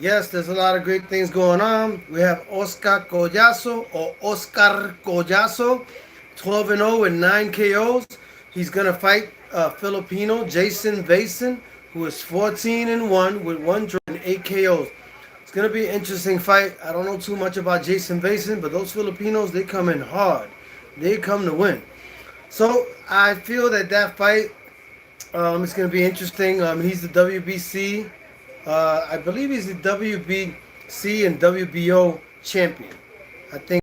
Yes, there's a lot of great things going on. We have Oscar Collazo or Oscar Collazo, 12 and 0 with 9 KOs. He's gonna fight Filipino Jason Vason, who is 14 and 1 with 1 draw and 8 KOs. It's gonna be an interesting fight. I don't know too much about Jason Vason, but those Filipinos, they come in hard. They come to win. So I feel that fight is going to be interesting. He's the WBC. I believe he's the WBC and WBO champion. I think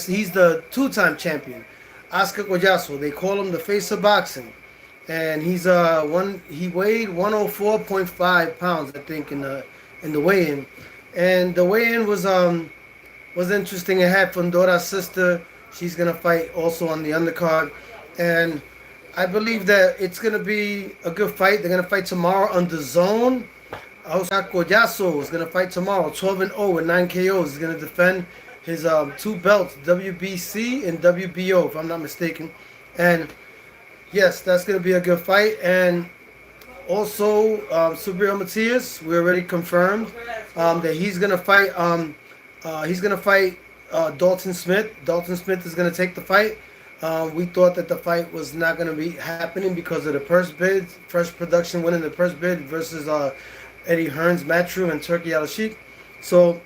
he's the two-time champion. Oscar Collazo. They call him the face of boxing, and he weighed 104.5 pounds, I think, in the weigh-in, and the weigh-in was interesting. It had Fundora's sister. She's gonna fight also on the undercard, and I believe that it's going to be a good fight. They're going to fight tomorrow on the zone. Oscar Collazo is going to fight tomorrow, 12 and 0 with 9 KOs. He's going to defend his two belts, WBC and WBO, if I'm not mistaken. And yes, that's going to be a good fight. And also, Subriel Matias, we already confirmed that he's going to fight. Dalton Smith. Dalton Smith is going to take the fight. We thought that the fight was not going to be happening because of the purse bid. Fresh Production winning the purse bid versus Eddie Hearn's Matchroom and Turkey Al-Sheikh. So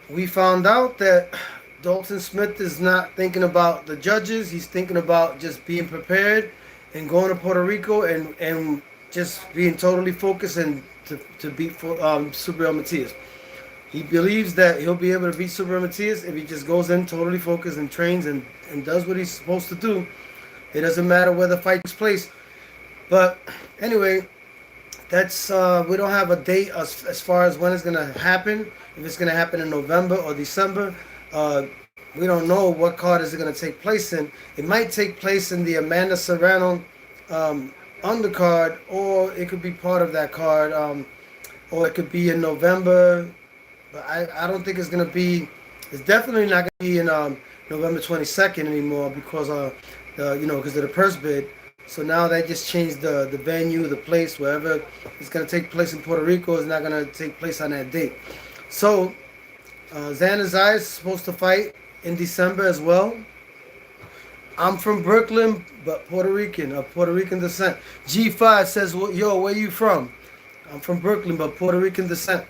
we found out that Dalton Smith is not thinking about the judges. He's thinking about just being prepared and going to Puerto Rico and just being totally focused and to beat Subriel Matias. He believes that he'll be able to beat Subriel Matias if he just goes in totally focused and trains and does what he's supposed to do. It doesn't matter where the fight takes place. But anyway, that's we don't have a date as far as when it's going to happen. If it's going to happen in November or December, we don't know what card is it going to take place in. It might take place in the Amanda Serrano undercard, or it could be part of that card, or it could be in November. But I don't think it's going to be. It's definitely not going to be in November 22nd anymore because because of the purse bid. So now they just changed the venue, the place, wherever it's going to take place in Puerto Rico is not going to take place on that date. So Xander Zayas is supposed to fight in December as well. I'm from Brooklyn, but Puerto Rican, of Puerto Rican descent. G5 says, well, yo, where you from? I'm from Brooklyn, but Puerto Rican descent.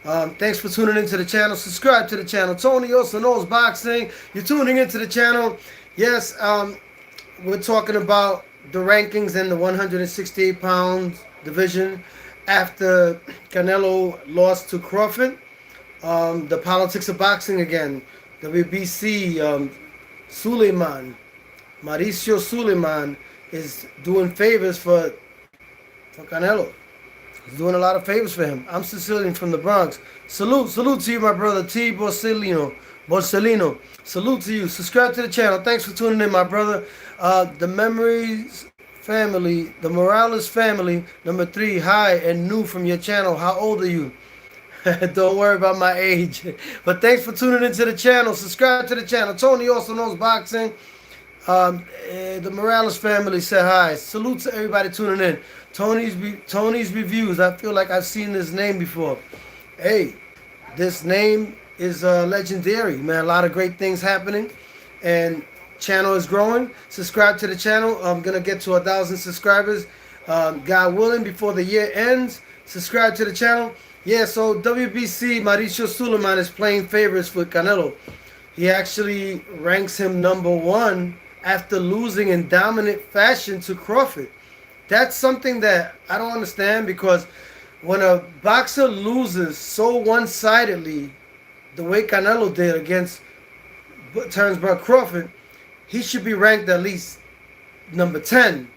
Thanks for tuning into the channel. Subscribe to the channel. Tony also knows boxing. You're tuning into the channel. Yes, we're talking about the rankings in the 168 pound division after Canelo lost to Crawford. The politics of boxing again. WBC, Mauricio Suleiman is doing favors for Canelo. He's doing a lot of favors for him. I'm Sicilian from the Bronx. Salute to you, my brother T. Borsellino. Salute to you. Subscribe to the channel. Thanks for tuning in, my brother. The Memories family, the Morales family, number 3, hi and new from your channel. How old are you? Don't worry about my age. But thanks for tuning into the channel. Subscribe to the channel. Tony also knows boxing. The Morales family said hi. Salute to everybody tuning in. Tony's Reviews. I feel like I've seen this name before. Hey, this name is legendary, man. A lot of great things happening, and channel is growing. Subscribe to the channel. I'm gonna get to 1,000 subscribers, God willing, before the year ends. Subscribe to the channel. Yeah, so WBC Mauricio Suleiman is playing favorites with Canelo. He actually ranks him number 1 after losing in dominant fashion to Crawford. That's something that I don't understand, because when a boxer loses so one-sidedly, the way Canelo did against Terrence Crawford, he should be ranked at least number 10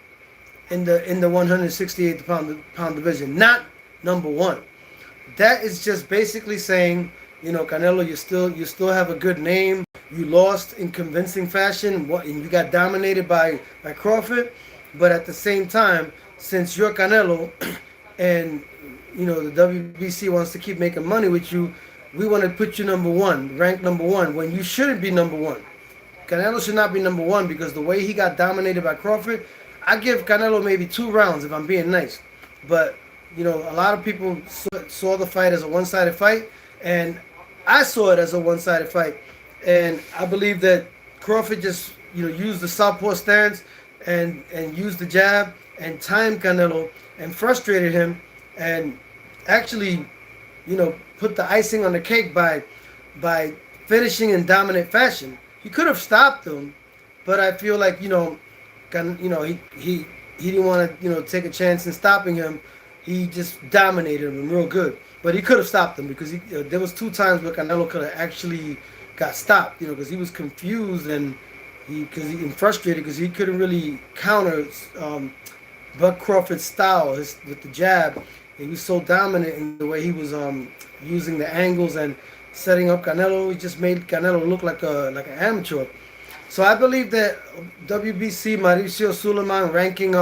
in the 168 pound division, not number 1. That is just basically saying, Canelo, you still have a good name. You lost in convincing fashion, and you got dominated by Crawford. But at the same time, since you're Canelo, and the WBC wants to keep making money with you, we want to put you number 1, ranked number 1, when you shouldn't be number 1. Canelo should not be number 1, because the way he got dominated by Crawford, I give Canelo maybe 2 rounds if I'm being nice. But a lot of people saw the fight as a one-sided fight, and I saw it as a one-sided fight. And I believe that Crawford just used the southpaw stance and used the jab and timed Canelo and frustrated him, and actually put the icing on the cake by finishing in dominant fashion. He could have stopped him, but I feel like he didn't want to take a chance in stopping him. He just dominated him real good. But he could have stopped him because there was 2 times where Canelo could have actually got stopped. Because he was confused and he frustrated because he couldn't really counter Buck Crawford's style with the jab. He was so dominant in the way he was using the angles and setting up Canelo. He just made Canelo look like an amateur. So I believe that WBC Mauricio Suleiman ranking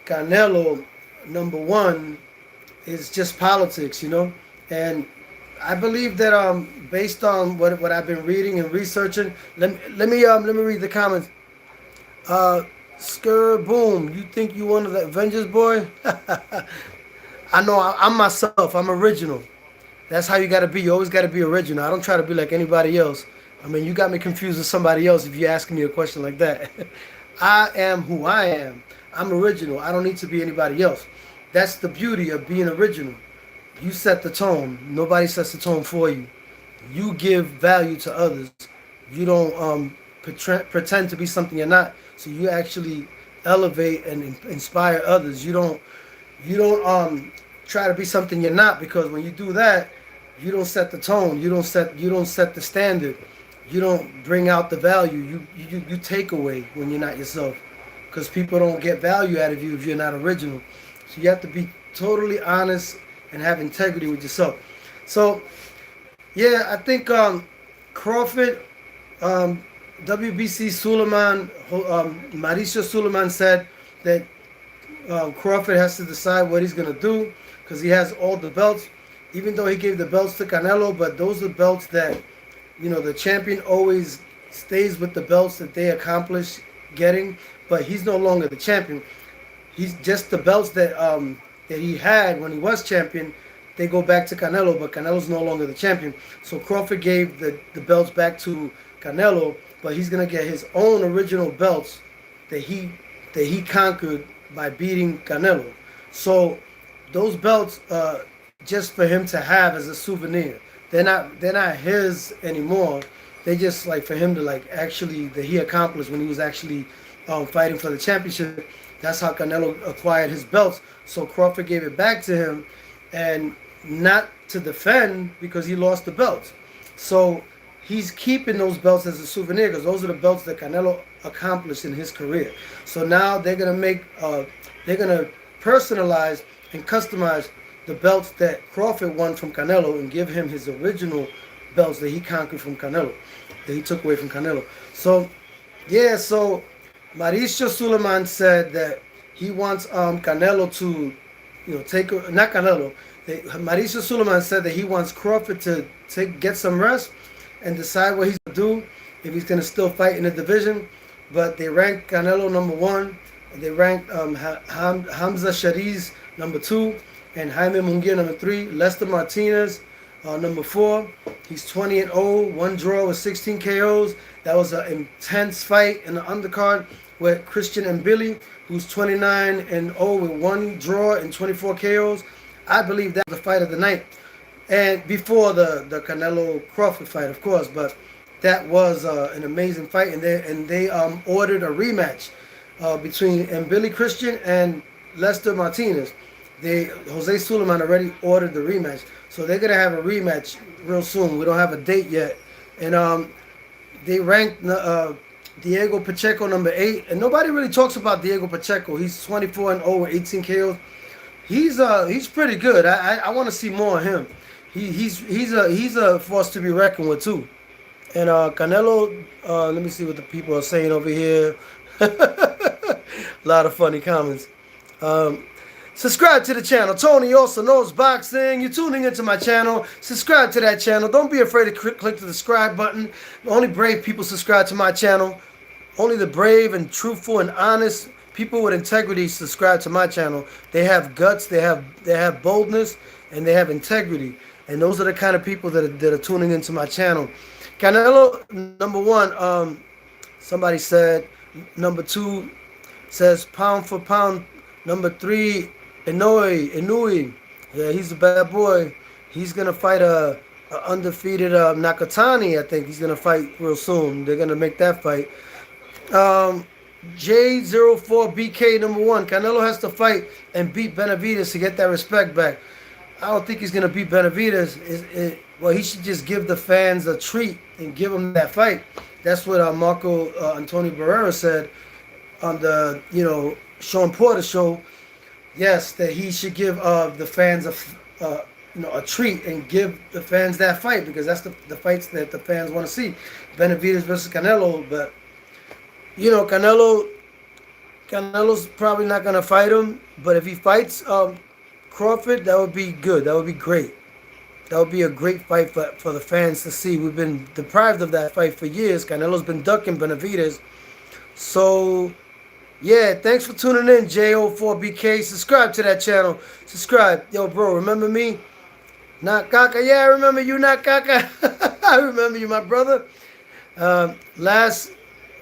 Canelo number 1 is just politics, and I believe that based on what I've been reading and researching. Let me read the comments. Skur boom, you think you one of the Avengers, boy? I know I'm myself. I'm original. That's how you got to be. You always got to be original. I don't try to be like anybody else. I mean, you got me confused with somebody else if you're asking me a question like that. I am who I am. I'm original. I don't need to be anybody else. That's the beauty of being original. You set the tone. Nobody sets the tone for you. You give value to others. You don't pretend to be something you're not. So you actually elevate and inspire others. You don't try to be something you're not, because when you do that, you don't set the tone. You don't set the standard. You don't bring out the value. You take away when you're not yourself, because people don't get value out of you if you're not original. So you have to be totally honest and have integrity with yourself. So yeah, I think Crawford, WBC Suleiman, Mauricio Suleiman said that Crawford has to decide what he's going to do, because he has all the belts, even though he gave the belts to Canelo. But those are belts that, the champion always stays with the belts that they accomplish getting, but he's no longer the champion. He's just the belts that he had when he was champion. They go back to Canelo, but Canelo's no longer the champion. So Crawford gave the belts back to Canelo, but he's going to get his own original belts that he conquered by beating Canelo. So those belts just for him to have as a souvenir. They're not his anymore. They just like for him to actually that he accomplished when he was actually fighting for the championship. That's how Canelo acquired his belts. So Crawford gave it back to him, and not to defend because he lost the belts. So he's keeping those belts as a souvenir, because those are the belts that Canelo accomplished in his career. So now they're gonna personalize and customize the belts that Crawford won from Canelo and give him his original belts that he conquered from Canelo, that he took away from Canelo. So yeah, so Mauricio Suleiman said that he wants Canelo to, not Canelo. Mauricio Suleiman said that he wants Crawford to get some rest and decide what he's going to do, if he's going to still fight in the division. But they ranked Canelo number 1. They ranked Hamza Shariz number 2, and Jaime Munguia number 3. Lester Martinez number 4. He's 20-0, 1 draw with 16 KOs. That was an intense fight in the undercard with Christian Mbili, who's 29-0 with 1 draw and 24 KOs. I believe that was the fight of the night, and before the Canelo Crawford fight, of course. But that was an amazing fight, and they ordered a rematch between Mbili Christian and Lester Martinez. Jose Suleiman already ordered the rematch, so they're gonna have a rematch real soon. We don't have a date yet, and they ranked Diego Pacheco number 8, and nobody really talks about Diego Pacheco. He's 24-0 with 18 KOs. He's pretty good. I want to see more of him. He's a force to be reckoned with too. And Canelo, let me see what the people are saying over here. A lot of funny comments. Subscribe to the channel. Tony also knows boxing. You're tuning into my channel. Subscribe to that channel. Don't be afraid to click the subscribe button. Only brave people subscribe to my channel. Only the brave and truthful and honest people with integrity subscribe to my channel. They have guts, they have boldness, and they have integrity. And those are the kind of people that are tuning into my channel. Canelo, number one, somebody said. Number two says pound for pound. Number three, Inouye. Yeah, he's a bad boy. He's gonna fight a undefeated Nakatani. I think he's gonna fight real soon. They're gonna make that fight. J04BK number one. Canelo has to fight and beat Benavidez to get that respect back. I don't think he's gonna beat Benavidez. Well, he should just give the fans a treat and give them that fight. That's what Marco Antonio Barrera said on the Sean Porter show. Yes, that he should give the fans a treat and give the fans that fight, because that's the fights that the fans want to see. Benavidez versus Canelo, but Canelo's probably not gonna fight him. But if he fights Crawford, that would be good. That would be great. That would be a great fight for the fans to see. We've been deprived of that fight for years. Canelo's been ducking Benavidez. So, yeah, thanks for tuning in, J04BK. Subscribe to that channel. Subscribe. Yo, bro, remember me? Not Kaka. Yeah, I remember you, not Kaka. I remember you, my brother. Last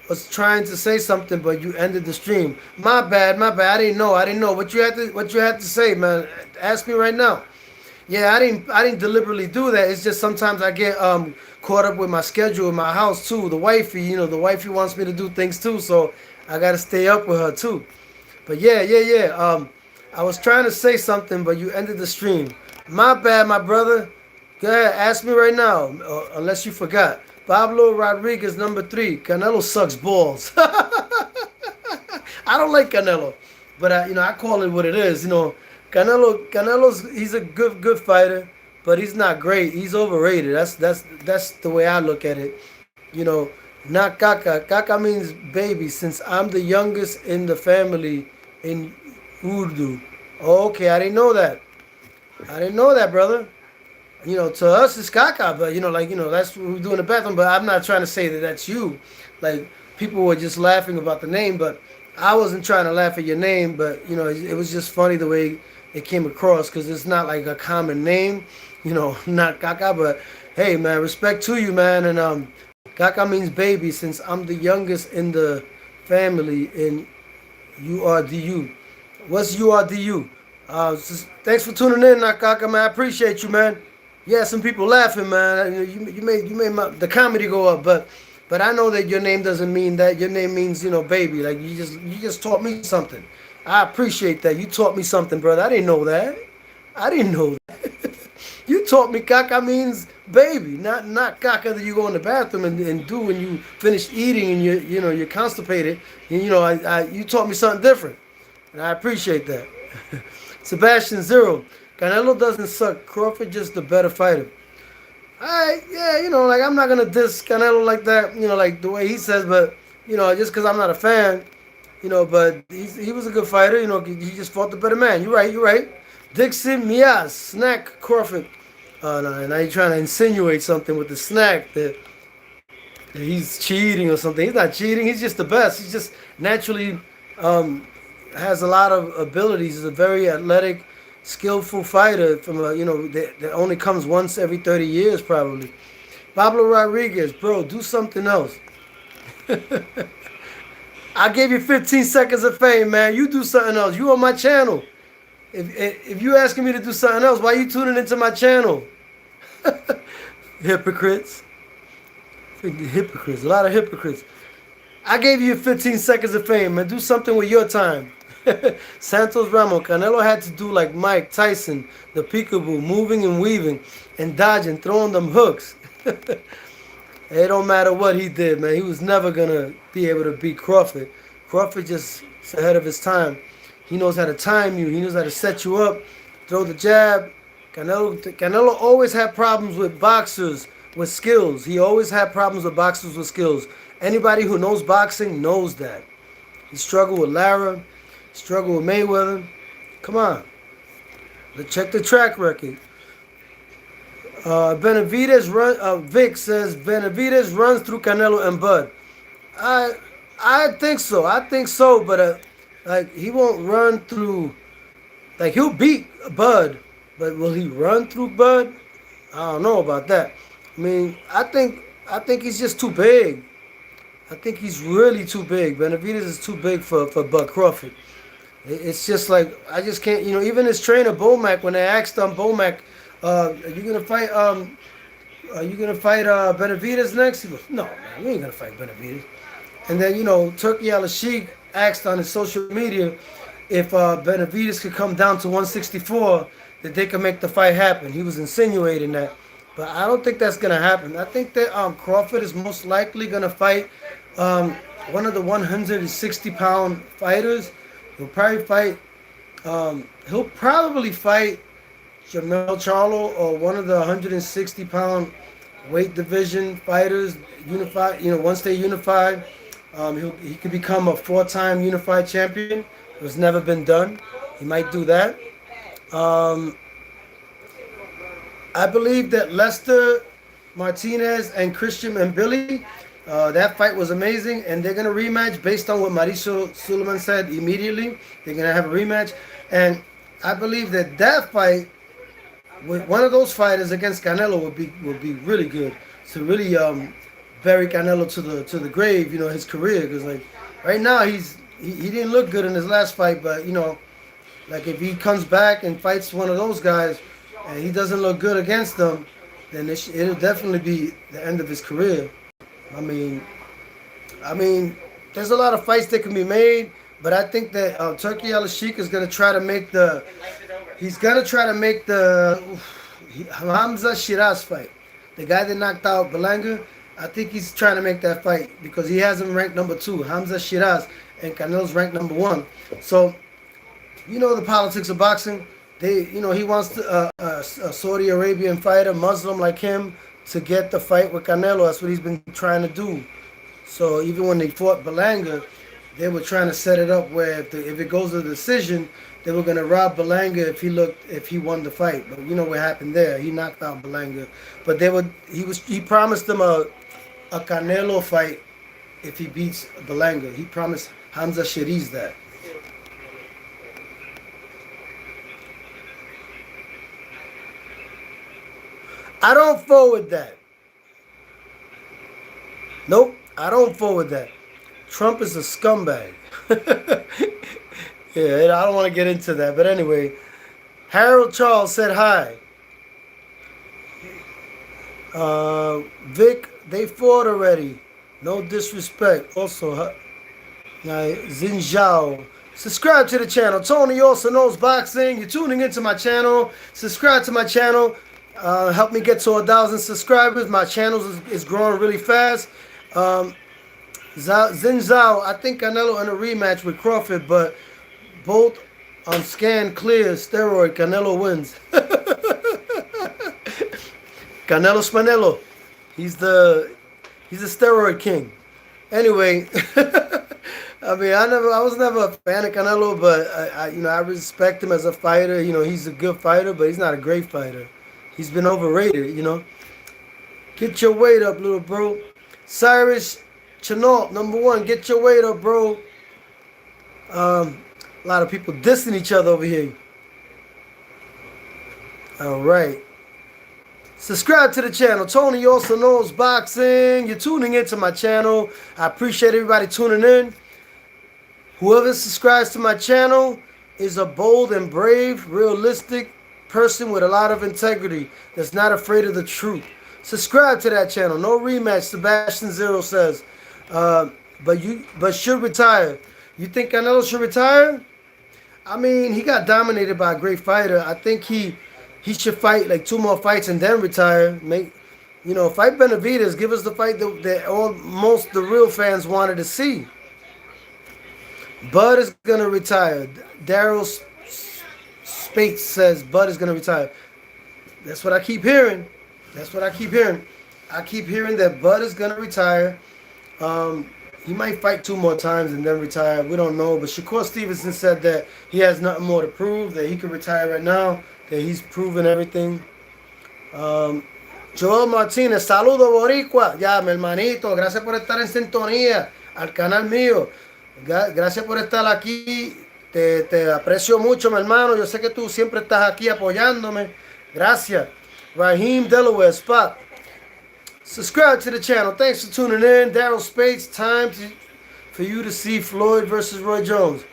was trying to say something, but you ended the stream. My bad. I didn't know. What you had to say, man. Ask me right now. Yeah, I didn't deliberately do that. It's just sometimes I get caught up with my schedule in my house too. The wifey, the wifey wants me to do things too, so I gotta stay up with her too. But yeah. I was trying to say something, but you ended the stream. My bad, my brother. Go ahead, ask me right now, unless you forgot. Pablo Rodriguez, number 3. Canelo sucks balls. I don't like Canelo, but I call it what it is. Canelo's he's a good fighter, but he's not great. He's overrated. That's the way I look at it. Not Kaka. Kaka means baby, since I'm the youngest in the family in Urdu. Okay, I didn't know that. Brother. To us it's Kaka, but that's what we do in the bathroom. But I'm not trying to say that that's you. Like, people were just laughing about the name, but I wasn't trying to laugh at your name. But it was just funny the way it came across, because it's not like a common name, not Kaka. But hey, man, respect to you, man. And Kaka means baby, since I'm the youngest in the family in URDU. What's URDU? Thanks for tuning in, Kaka, man. I appreciate you, man. Yeah, some people laughing, man. You made the comedy go up, but I know that your name doesn't mean that. Your name means baby. Like, you just taught me something. I appreciate that. You taught me something, brother. I didn't know that. You taught me Kaka means baby, not Kaka that you go in the bathroom and do when you finish eating and you're constipated. And, you taught me something different, and I appreciate that. Sebastian Zero. Canelo doesn't suck. Crawford just the better fighter. Alright, yeah, like, I'm not gonna diss Canelo like that, like the way he says, but just because I'm not a fan, but he was a good fighter. He just fought the better man. You're right. Dixon Mias, Snack Crawford. No, now you're trying to insinuate something with the snack that he's cheating or something. He's not cheating. He's just the best. He's just naturally has a lot of abilities. He's a very athletic, skillful fighter from that only comes once every 30 years probably. Pablo Rodriguez, bro, do something else. I gave you 15 seconds of fame, man. You do something else. You on my channel. If you asking me to do something else, why you tuning into my channel? Hypocrites. A lot of hypocrites. I gave you 15 seconds of fame, man. Do something with your time. Santos Ramos. Canelo had to do like Mike Tyson, the peekaboo, moving and weaving and dodging, throwing them hooks. It don't matter what he did, man. He was never going to be able to beat Crawford. Crawford just is ahead of his time. He knows how to time you. He knows how to set you up, throw the jab. Canelo always had problems with boxers with skills. He always had problems with boxers with skills. Anybody who knows boxing knows that. He struggled with Lara, struggled with Mayweather. Come on. Let's check the track record. Vic says Benavidez runs through Canelo and Bud. I think so. But Like he won't run through. Like he'll beat Bud, but will he run through Bud? I don't know about that. I mean, I think he's just too big. I think he's really too big. Benavidez is too big for Bud Crawford. It's just like I just can't. Even his trainer Bomac, when they asked Bomac, "Are you gonna fight? Are you gonna fight Benavidez next?" He goes, "No, man, you ain't gonna fight Benavidez." And then Turkey Al-Sheikh asked on his social media if Benavidez could come down to 164, that they could make the fight happen. He was insinuating that, but I don't think that's gonna happen. I think that Crawford is most likely gonna fight one of the 160-pound fighters. He'll probably fight. Jamel Charlo or one of the 160-pound weight division fighters. Unified. Once they unified, he could become a 4-time unified champion. It was never been done. He might do that. I believe that Lester Martinez and Christian and Billy, that fight was amazing, and they're gonna rematch based on what Mauricio Suleiman said immediately. They're gonna have a rematch, and I believe that fight with one of those fighters against Canelo would be really good to really bury Canelo to the grave. His career, because like right now he didn't look good in his last fight, but like if he comes back and fights one of those guys and he doesn't look good against them, then it'll definitely be the end of his career. I mean, there's a lot of fights that can be made, but I think that Turkey Al-Sheikh is gonna try to make the Hamza Shiraz fight, the guy that knocked out Belanga. I think he's trying to make that fight because he has him ranked number 2, Hamza Shiraz, and Canelo's ranked number 1. So, the politics of boxing. He wants a Saudi Arabian fighter, Muslim like him, to get the fight with Canelo. That's what he's been trying to do. So even when they fought Belanga, they were trying to set it up where if it goes to the decision, they were going to rob Belanga if he won the fight. But you know what happened there? He knocked out Belanga. But he promised them a Canelo fight if he beats Belanga. He promised Hamza Shiraz that. I don't forward that. Nope, I don't forward that. Trump is a scumbag. Yeah, I don't want to get into that. But anyway, Harold Charles said hi. Vic, they fought already. No disrespect. Also, Xin Zhao. Subscribe to the channel. Tony also knows boxing. You're tuning into my channel. Subscribe to my channel. Help me get to 1,000 subscribers. My channel is growing really fast. Xin Zhao, I think Canelo in a rematch with Crawford, but both on scan clear steroid. Canelo wins. Canelo Spanello. He's the steroid king. Anyway, I mean, I was never a fan of Canelo, but I respect him as a fighter. He's a good fighter, but he's not a great fighter. He's been overrated. Get your weight up, little bro. Cyrus Chenault, number 1. Get your weight up, bro. A lot of people dissing each other over here. All right. Subscribe to the channel. Tony also knows boxing. You're tuning into my channel. I appreciate everybody tuning in. Whoever subscribes to my channel is a bold and brave, realistic person with a lot of integrity that's not afraid of the truth. Subscribe to that channel. No rematch, Sebastian Zero says. But should retire. You think Canelo should retire? I mean, he got dominated by a great fighter. I think he should fight like 2 more fights and then retire. Fight Benavidez. Give us the fight that most the real fans wanted to see. Bud is gonna retire. Daryl Spates says Bud is gonna retire. That's what I keep hearing. I keep hearing that Bud is gonna retire. He might fight 2 more times and then retire. We don't know. But Shakur Stevenson said that he has nothing more to prove, that he could retire right now, that he's proven everything. Joel Martinez, saludo boricua. Ya, mi hermanito, gracias por estar en sintonía al canal mío. Gracias por estar aquí Te aprecio mucho, mi hermano. Yo sé que tú siempre estás aquí apoyándome. Gracias. Raheem Delaware Spot. Subscribe to the channel. Thanks for tuning in. Daryl Spates. For you to see Floyd versus Roy Jones.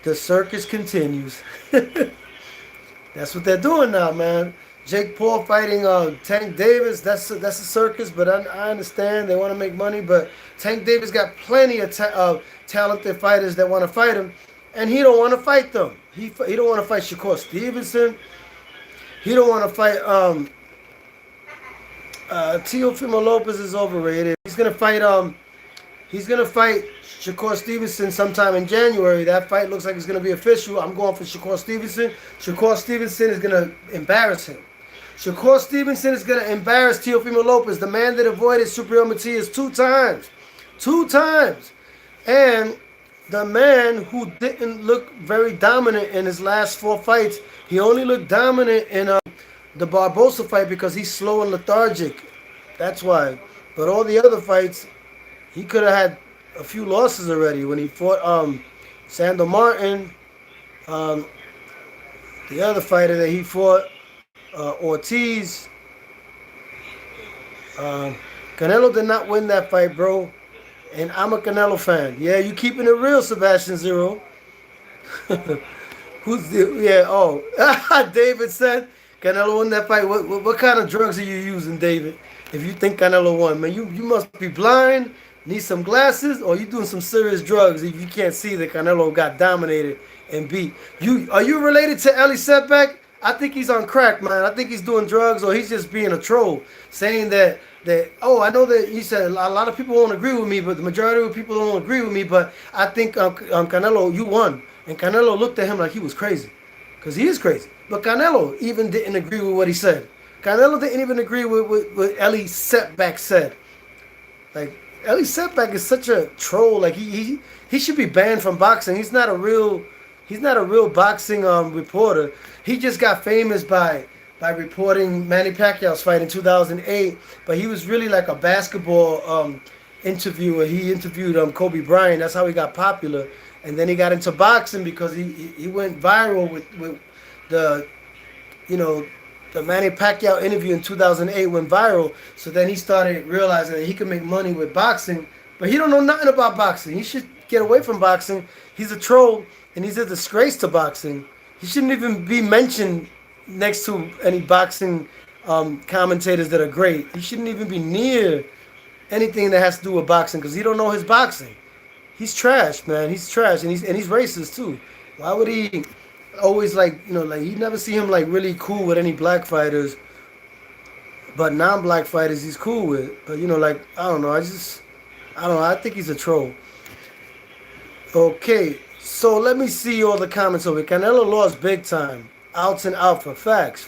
The circus continues. That's what they're doing now, man. Jake Paul fighting Tank Davis. That's a circus, but I understand they want to make money. But Tank Davis got plenty of talented fighters that want to fight him, and he don't want to fight them. He don't want to fight Shakur Stevenson. He don't want to fight Teofimo Lopez is overrated. He's gonna fight Shakur Stevenson sometime in January. That fight looks like it's gonna be official. I'm going for Shakur Stevenson. Shakur Stevenson is gonna embarrass him. Shakur Stevenson is gonna embarrass Teofimo Lopez, the man that avoided Subriel Matias 2 times. 2 times. And the man who didn't look very dominant in his last 4 fights. He only looked dominant in the Barbosa fight because he's slow and lethargic. That's why. But all the other fights, he could have had a few losses already when he fought Sandor Martin. The other fighter that he fought, Ortiz. Canelo did not win that fight, bro. And I'm a Canelo fan. Yeah, you keeping it real, Sebastian Zero. David said Canelo won that fight. What kind of drugs are you using, David? If you think Canelo won, man, you must be blind, need some glasses, or you doing some serious drugs if you can't see that Canelo got dominated and beat. Are you related to Ellie Setback? I think he's on crack, man. I think he's doing drugs, or he's just being a troll, saying that I know that he said a lot of people won't agree with me, but the majority of people don't agree with me. But I think Canelo, you won, and Canelo looked at him like he was crazy, because he is crazy. But Canelo even didn't agree with what he said. Canelo didn't even agree with what Ellie Setback said. Like, Ellie Setback is such a troll. Like he should be banned from boxing. He's not a real boxing reporter. He just got famous by reporting Manny Pacquiao's fight in 2008. But he was really like a basketball interviewer. He interviewed Kobe Bryant. That's how he got popular. And then he got into boxing because he went viral with the Manny Pacquiao interview in 2008 went viral. So then he started realizing that he could make money with boxing. But he don't know nothing about boxing. He should get away from boxing. He's a troll, and he's a disgrace to boxing. He shouldn't even be mentioned next to any boxing commentators that are great. He shouldn't even be near anything that has to do with boxing because he don't know his boxing. He's trash, man. He's trash, and he's racist too. Why would he always you never see him like really cool with any black fighters, but non-black fighters he's cool with. But I don't know. I think he's a troll. Okay, so let me see all the comments over. Canelo lost big time. Outs and alpha. Facts.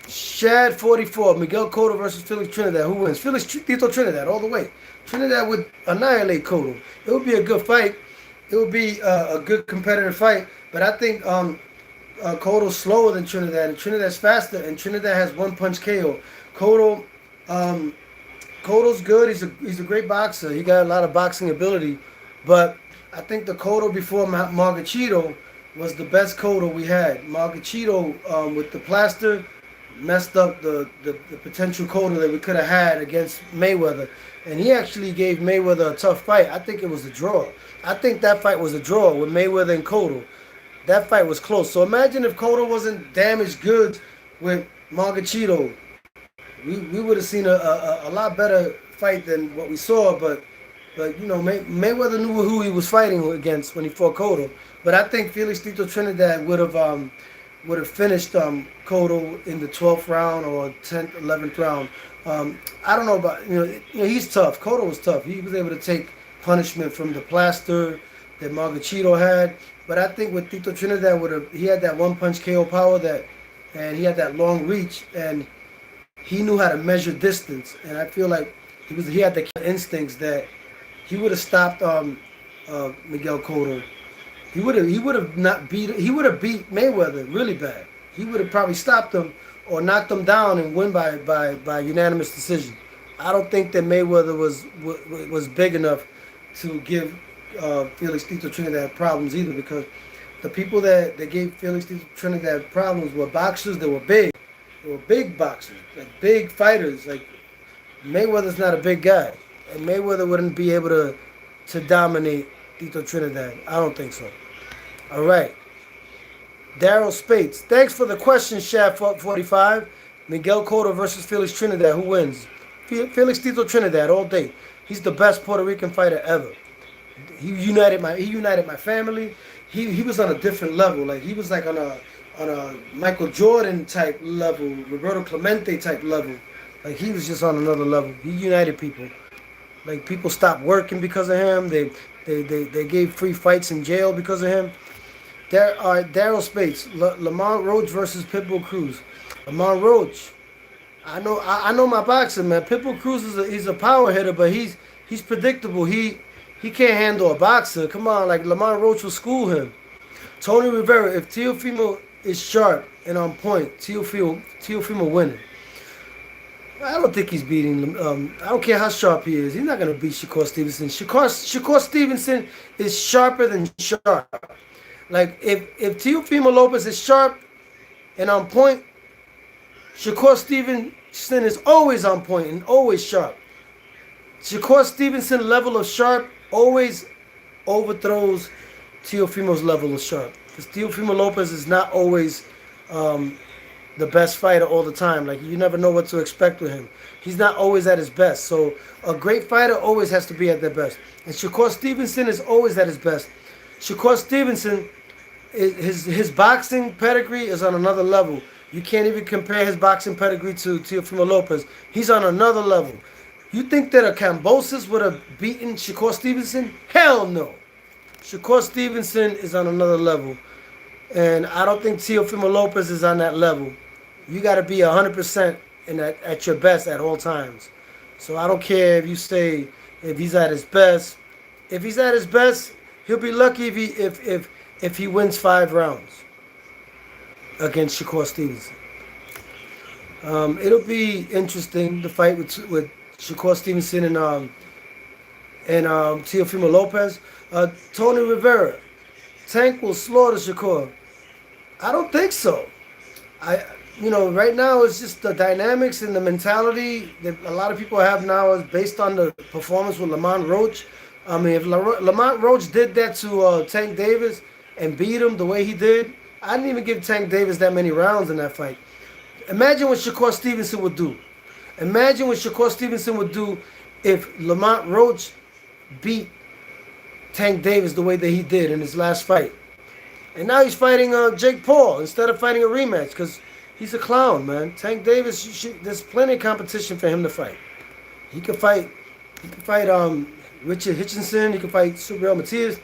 Shad 44. Miguel Cotto versus Felix Trinidad. Who wins? Felix Tito Trinidad all the way. Trinidad would annihilate Cotto. It would be a good fight. It would be a good competitive fight. But I think Cotto's slower than Trinidad, and Trinidad's faster, and Trinidad has one-punch KO. Cotto's good. He's a great boxer. He got a lot of boxing ability. But I think the Cotto before Margachito was the best Cotto we had. Margachito with the plaster messed up the potential Cotto that we could have had against Mayweather. And he actually gave Mayweather a tough fight. I think it was a draw. I think that fight was a draw with Mayweather and Cotto. That fight was close. So imagine if Cotto wasn't damaged goods with Margachito. We would have seen a lot better fight than what we saw. But Mayweather knew who he was fighting against when he fought Cotto. But I think Felix Tito Trinidad would have finished Cotto in the 12th round or 10th, 11th round. I don't know about he's tough. Cotto was tough. He was able to take punishment from the plaster that Margachito had. But I think with Tito Trinidad he had that one-punch KO power and he had that long reach, and he knew how to measure distance. And I feel like he had the instincts that he would have stopped Miguel Cotto. He would have beat Mayweather really bad. He would have probably stopped him or knocked him down and win by unanimous decision. I don't think that Mayweather was big enough to give Felix Tito Trinidad problems either, because the people that gave Felix Trinidad problems were boxers that were big. They were big boxers, like big fighters. Like Mayweather's not a big guy, and Mayweather wouldn't be able to dominate Tito Trinidad. I don't think so. All right. Daryl Spates. Thanks for the question, Shad 45. Miguel Cotto versus Felix Trinidad. Who wins? Felix Tito Trinidad all day. He's the best Puerto Rican fighter ever. He united my family. He was on a different level. Like he was like on a Michael Jordan type level, Roberto Clemente type level. Like he was just on another level. He united people. Like people stopped working because of him. They gave free fights in jail because of him. There are Daryl Spates, Lamont Roach versus Pitbull Cruz. Lamont Roach, I know my boxing, man. Pitbull Cruz he's a power hitter, but he's predictable. He can't handle a boxer. Come on, like Lamont Roach will school him. Tony Rivera, if Teofimo is sharp and on point, Teofimo winning. I don't think he's beating. I don't care how sharp he is. He's not gonna beat Shakur Stevenson. Shakur Stevenson is sharper than sharp. Like if Teofimo Lopez is sharp and on point, Shakur Stevenson is always on point and always sharp. Shakur Stevenson level of sharp always overthrows Teofimo's level of sharp. Because Teofimo Lopez is not always the best fighter all the time. Like you never know what to expect with him. He's not always at his best. So a great fighter always has to be at their best. And Shakur Stevenson is always at his best. Shakur Stevenson, his boxing pedigree is on another level. You can't even compare his boxing pedigree to Teofimo Lopez. He's on another level. You think that a Cambosis would have beaten Shakur Stevenson? Hell no. Shakur Stevenson is on another level. And I don't think Teofimo Lopez is on that level. You got to be 100% at your best at all times. So I don't care if you say if he's at his best. If he's at his best, he'll be lucky if he wins 5 rounds against Shakur Stevenson. It'll be interesting, the fight with Shakur Stevenson and Teofimo Lopez. Tony Rivera, Tank will slaughter Shakur. I don't think so. Right now it's just the dynamics and the mentality that a lot of people have now is based on the performance with Lamont Roach. I mean, if Lamont Roach did that to Tank Davis and beat him the way he did, I didn't even give Tank Davis that many rounds in that fight. Imagine what Shakur Stevenson would do. Imagine what Shakur Stevenson would do if Lamont Roach beat Tank Davis the way that he did in his last fight. And now he's fighting Jake Paul instead of fighting a rematch because he's a clown, man. Tank Davis, there's plenty of competition for him to fight. He could fight Richard Hitchinson. He could fight Subriel Matias.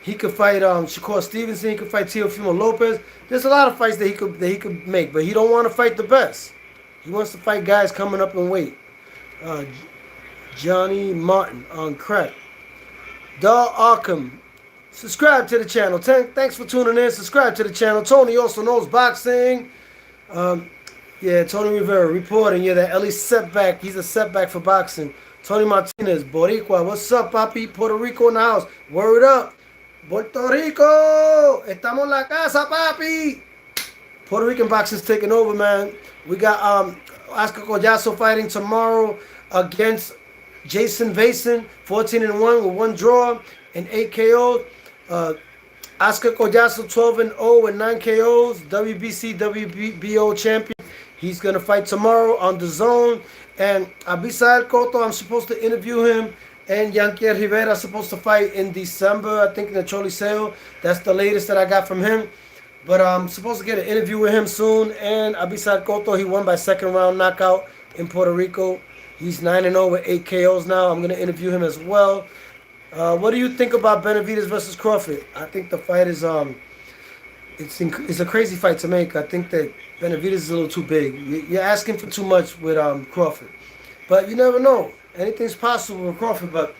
He could fight Shakur Stevenson. He could fight Teofimo Lopez. There's a lot of fights that he could make, but he don't want to fight the best. He wants to fight guys coming up in weight. Johnny Martin on crack. Dal Arkham. Subscribe to the channel. Thanks for tuning in. Subscribe to the channel. Tony also knows boxing. Tony Rivera reporting. Yeah, that Ellie setback. He's a setback for boxing. Tony Martinez, Boricua. What's up, papi? Puerto Rico in the house. Word up. Puerto Rico. Estamos en la casa, papi. Puerto Rican boxing's taking over, man. We got Oscar Collazo fighting tomorrow against Jason Vason, 14-1 with 1 draw and 8 KOs. Oscar Collazo 12-0 with 9 KOs. WBC WBO champion. He's gonna fight tomorrow on the Zone. And Abisael Cotto, I'm supposed to interview him. And Yanquier Rivera supposed to fight in December, I think in the Choliseo. That's the latest that I got from him. But I'm supposed to get an interview with him soon. And Abisael Cotto, he won by 2nd round knockout in Puerto Rico. He's 9-0 with 8 KOs now. I'm going to interview him as well. What do you think about Benavidez versus Crawford? I think the fight is it's a crazy fight to make. I think that Benavidez is a little too big. You're asking for too much with Crawford. But you never know. Anything's possible with Crawford, but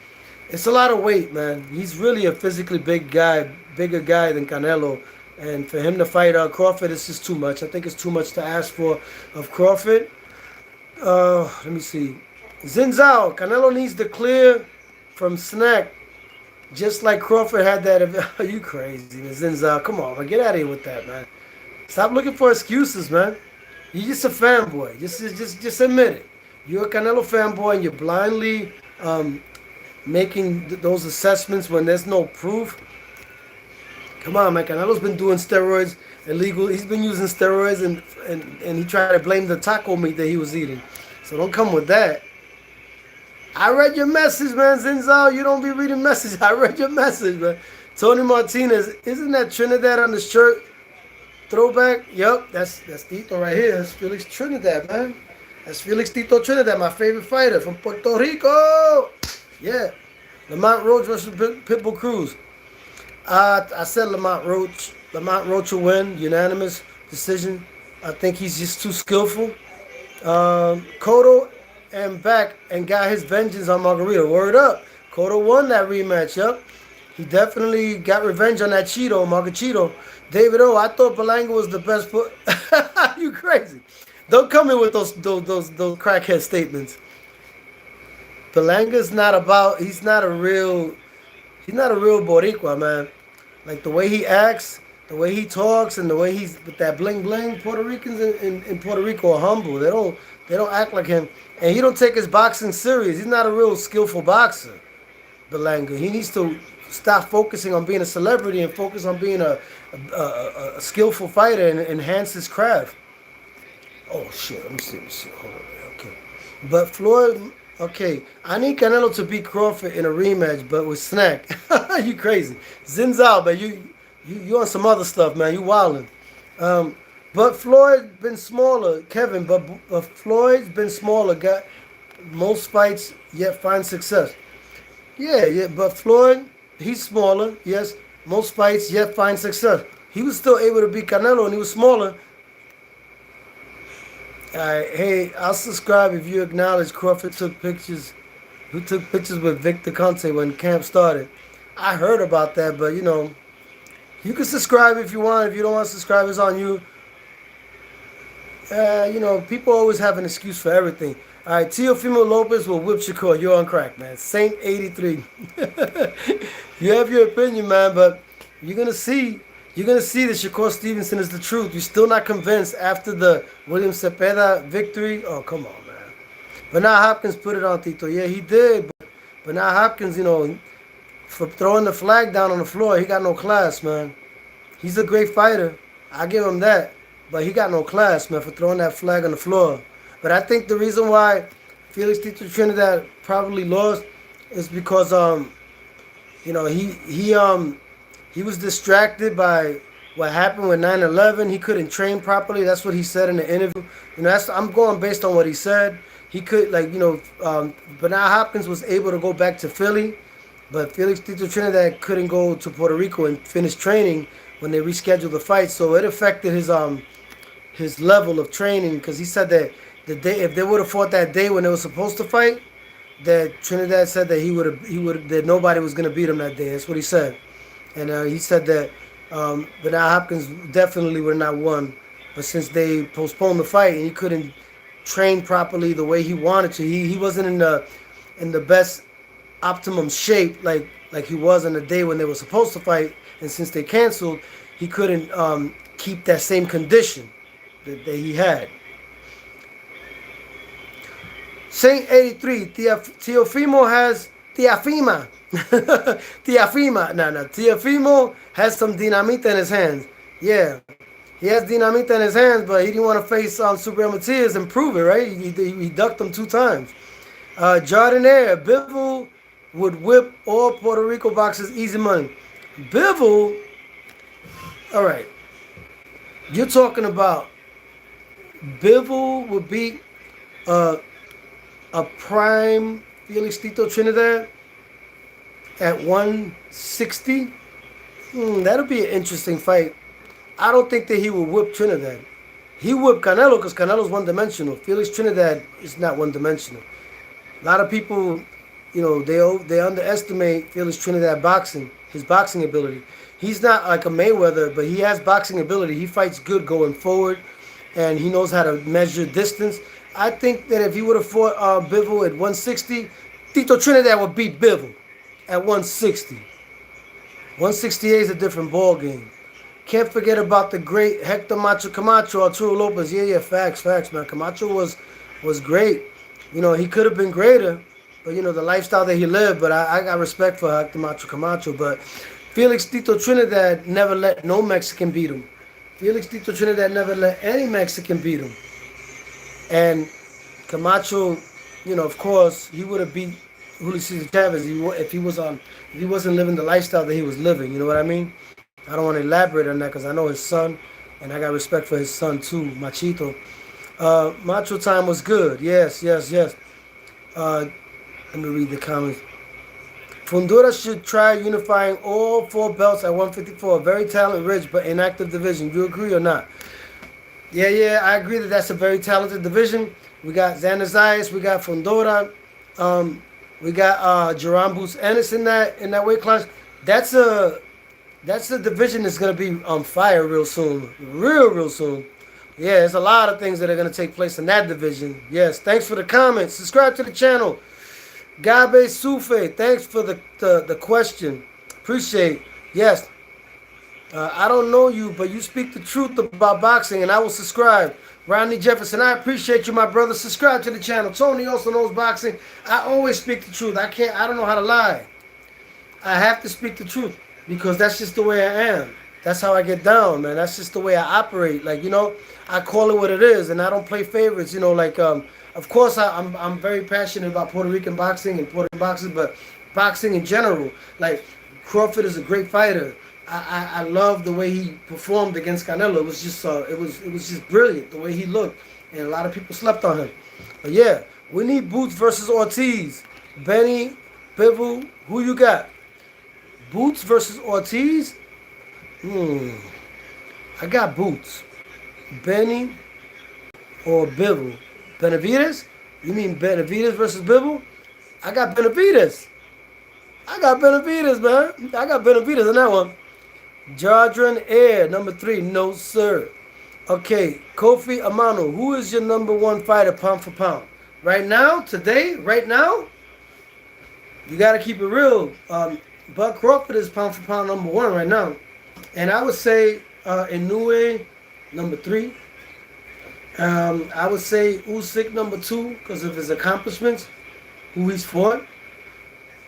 it's a lot of weight, man. He's really a physically big guy, bigger guy than Canelo. And for him to fight Crawford, it's just too much. I think it's too much to ask for of Crawford. Let me see. Zinzao, Canelo needs to clear from Snack Just like Crawford had that. Are you crazy, man? Zinzal, come on, man. Get out of here with that, man. Stop looking for excuses, man. You're just a fanboy. Just admit it. You're a Canelo fanboy and you're blindly making those assessments when there's no proof. Come on, man. Canelo's been doing steroids illegal. He's been using steroids and he tried to blame the taco meat that he was eating. So don't come with that. I read your message, man. Zinzal, you don't be reading messages. I read your message, man. Tony Martinez, isn't that Trinidad on the shirt? Throwback? Yup, that's Tito right here. That's Felix Trinidad, man. That's Felix Tito Trinidad, my favorite fighter from Puerto Rico. Yeah. Lamont Roach versus Pitbull Cruz. I said Lamont Roach. Lamont Roach will win, unanimous decision. I think he's just too skillful. Cotto and back and got his vengeance on Margarita. Word up. Cotto won that rematch, yup. He definitely got revenge on that Cheeto, Margachito. David O, I thought Berlanga was the best foot. You crazy. Don't come in with those crackhead statements. Berlanga's not about, he's not a real Boricua, man. Like the way he acts, the way he talks, and the way he's with that bling bling. Puerto Ricans in Puerto Rico are humble. They don't act like him. And he don't take his boxing serious. He's not a real skillful boxer, Berlanga. He needs to stop focusing on being a celebrity and focus on being a skillful fighter and enhance his craft. Oh shit, let me see. Hold on. Okay. But Floyd, okay, I need Canelo to beat Crawford in a rematch, but with Snack. You crazy. Zinzal, man, you on some other stuff, man. You wildin'. But Floyd been smaller, Kevin, but Floyd's been smaller, got most fights, yet find success. Yeah, but Floyd, he's smaller, yes, most fights, yet find success. He was still able to beat Canelo, and he was smaller. All right, hey, I'll subscribe if you acknowledge Crawford took pictures. Who took pictures with Victor Conte when camp started? I heard about that, but you know, you can subscribe if you want. If you don't want to subscribe, it's on you. You know, people always have an excuse for everything. All right, Teofimo Lopez will whip Shakur. You're on crack, man. Saint 83. You have your opinion, man, but you're gonna see that Shakur Stevenson is the truth. You're still not convinced after the William Cepeda victory. Oh, come on, man. Bernard Hopkins put it on Tito. Yeah, he did. But Bernard Hopkins, you know, for throwing the flag down on the floor, he got no class, man. He's a great fighter. I give him that. But he got no class, man, for throwing that flag on the floor. But I think the reason why Felix Tito Trinidad probably lost is because you know, he was distracted by what happened with 9/11. He couldn't train properly. That's what he said in the interview. You know, I'm going based on what he said. He could, like, you know, Bernard Hopkins was able to go back to Philly, but Felix Tito Trinidad couldn't go to Puerto Rico and finish training when they rescheduled the fight. So it affected his level of training, because he said that the day, if they would have fought that day when they were supposed to fight, that Trinidad said that that nobody was going to beat him that day. That's what he said. And he said that Bernard Hopkins definitely would not won, but since they postponed the fight and he couldn't train properly the way he wanted to, he wasn't in the best optimum shape like he was on the day when they were supposed to fight, and since they canceled, he couldn't keep that same condition that he had. Saint 83, Teofimo has Teofima. Teofimo has some dinamita in his hands. Yeah, he has dinamita in his hands, but he didn't want to face Super Matias and prove it, right? He ducked him 2 times. Jardinier, Bivol would whip all Puerto Rico boxers easy money. Bivol, all right, you're talking about Bivol would beat a prime Felix Tito Trinidad at 160. That'll be an interesting fight. I don't think that he will whip Trinidad. He whipped Canelo because Canelo's one-dimensional. Felix Trinidad is not one-dimensional. A lot of people, you know, they underestimate Felix Trinidad boxing, his boxing ability. He's not like a Mayweather, but he has boxing ability. He fights good going forward, and he knows how to measure distance. I think that if he would have fought Bivol at 160, Tito Trinidad would beat Bivol at 160. 168 is a different ball game. Can't forget about the great Hector Macho Camacho, Arturo Lopez. Yeah, facts, man. Camacho was great. You know, he could have been greater, but you know the lifestyle that he lived. But I got respect for Hector Macho Camacho. But Felix Tito Trinidad never let no Mexican beat him. Felix Tito Trinidad never let any Mexican beat him. And Camacho, you know, of course, he would have beat Julio Cesar Chavez if he wasn't living the lifestyle that he was living. You know what I mean? I don't want to elaborate on that because I know his son, and I got respect for his son too, Machito. Macho time was good. Yes. Let me read the comments. Fundura should try unifying all 4 belts at 154. Very talent-rich, but inactive division. You agree or not? Yeah, I agree that that's a very talented division. We got Xander Zayas, we got Fundora, we got Jerome Boots Ennis in that weight class. That's a division that's gonna be on fire real soon, real soon. Yeah, there's a lot of things that are gonna take place in that division. Yes, thanks for the comments. Subscribe to the channel. Gabe Sufe, thanks for the question. Appreciate. Yes. I don't know you, but you speak the truth about boxing, and I will subscribe. Rodney Jefferson, I appreciate you, my brother. Subscribe to the channel. Tony also knows boxing. I always speak the truth. I don't know how to lie. I have to speak the truth because that's just the way I am. That's how I get down, man. That's just the way I operate. Like, you know, I call it what it is, and I don't play favorites. You know, like, of course, I'm very passionate about Puerto Rican boxing and Puerto Rican boxing, but boxing in general. Like, Crawford is a great fighter. I love the way he performed against Canelo. It was just it was just brilliant the way he looked, and a lot of people slept on him. But yeah, we need Boots versus Ortiz. Benny, Bivol, who you got? Boots versus Ortiz? I got Boots. Benny or Bivol? Benavidez? You mean Benavidez versus Bivol? I got Benavidez. Man. I got Benavidez in that one. Jardrin Air, number 3. No, sir. Okay, Kofi Amano. Who is your number 1 fighter, pound for pound? Right now, today, right now, you got to keep it real. Bud Crawford is pound for pound number 1 right now. And I would say Inoue, number 3. I would say Usyk, number 2, because of his accomplishments, who he's fought.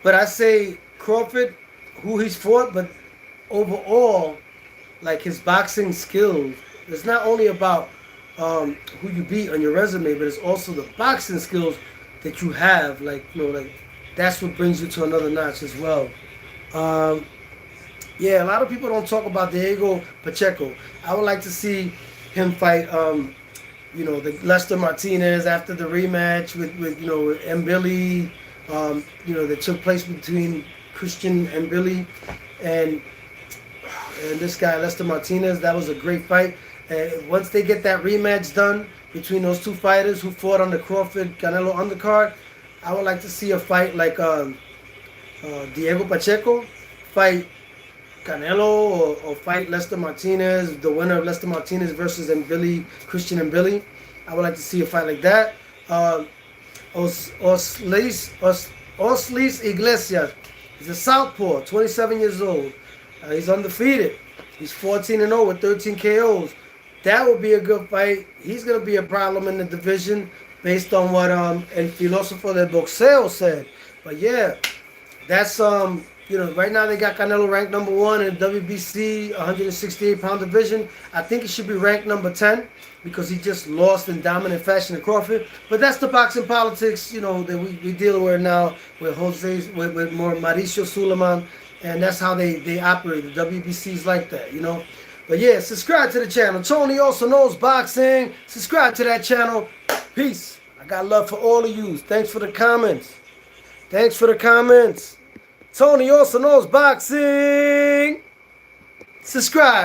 But I say Crawford, who he's fought, but overall, like his boxing skills, it's not only about who you beat on your resume, but it's also the boxing skills that you have. Like, you know, like that's what brings you to another notch as well. Yeah, a lot of people don't talk about Diego Pacheco. I would like to see him fight, you know, the Lester Martinez after the rematch with you know, and Billy, you know, that took place between Christian and Billy, and this guy Lester Martinez. That was a great fight. And once they get that rematch done between those 2 fighters who fought on the Crawford Canelo undercard, I would like to see a fight like Diego Pacheco fight Canelo, or fight Lester Martinez, the winner of Lester Martinez versus Christian and Billy. I would like to see a fight like that. Oslis Iglesias. He's a southpaw, 27 years old. He's undefeated. He's 14-0 with 13 KOs. That would be a good fight. He's going to be a problem in the division based on what El Filósofo del Boxeo said. But yeah, that's you know, right now they got Canelo ranked number 1 in the WBC 168-pound division. I think he should be ranked number 10 because he just lost in dominant fashion to Crawford. But that's the boxing politics, you know, that we deal with now with with Mauricio Suleiman, and that's how they operate. The WBC's like that, you know. But yeah, subscribe to the channel. Tony also knows boxing. Subscribe to that channel. Peace. I got love for all of you. Thanks for the comments. Tony also knows boxing. Subscribe.